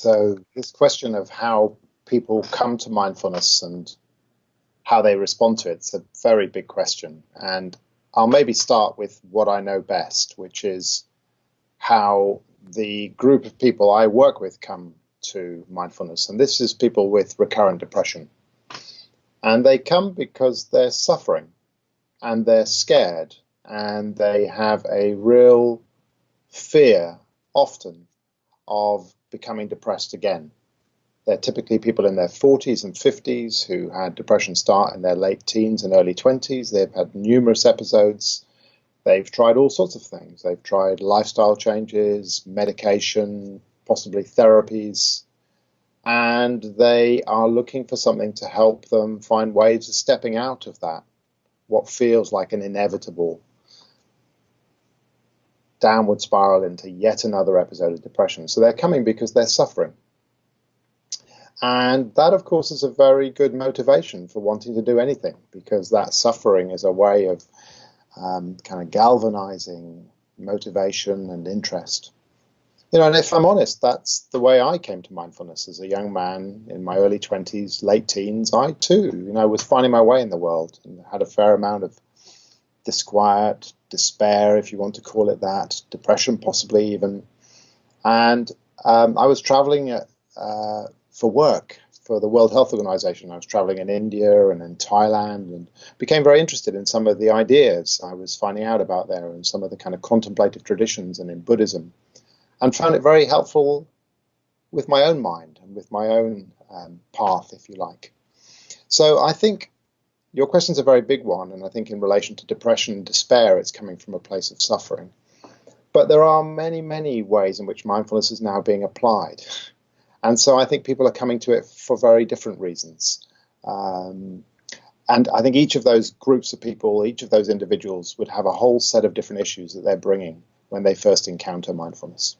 So this question of how people come to mindfulness and how they respond to it, it's a very big question. And I'll maybe start with what I know best, which is how the group of people I work with come to mindfulness. And this is people with recurrent depression. And they come because they're suffering and they're scared and they have a real fear often of becoming depressed again. They're typically people in their 40s and 50s who had depression start in their late teens and early 20s. They've had numerous episodes. They've tried all sorts of things. They've tried lifestyle changes, medication, possibly therapies, and they are looking for something to help them find ways of stepping out of that, what feels like an inevitable downward spiral into yet another episode of depression. So they're coming because they're suffering. And that, of course, is a very good motivation for wanting to do anything, because that suffering is a way of kind of galvanizing motivation and interest. And if I'm honest, that's the way I came to mindfulness as a young man in my early 20s, late teens. I too, was finding my way in the world and had a fair amount of disquiet, despair, if you want to call it that, depression possibly even. And I was traveling for work for the World Health Organization. I was traveling in India and in Thailand and became very interested in some of the ideas I was finding out about there and some of the kind of contemplative traditions and in Buddhism, and found it very helpful with my own mind and with my own path, if you like. So I think your question's a very big one, and I think in relation to depression and despair, it's coming from a place of suffering. But there are many, many ways in which mindfulness is now being applied. And so I think people are coming to it for very different reasons. And I think each of those groups of people, each of those individuals would have a whole set of different issues that they're bringing when they first encounter mindfulness.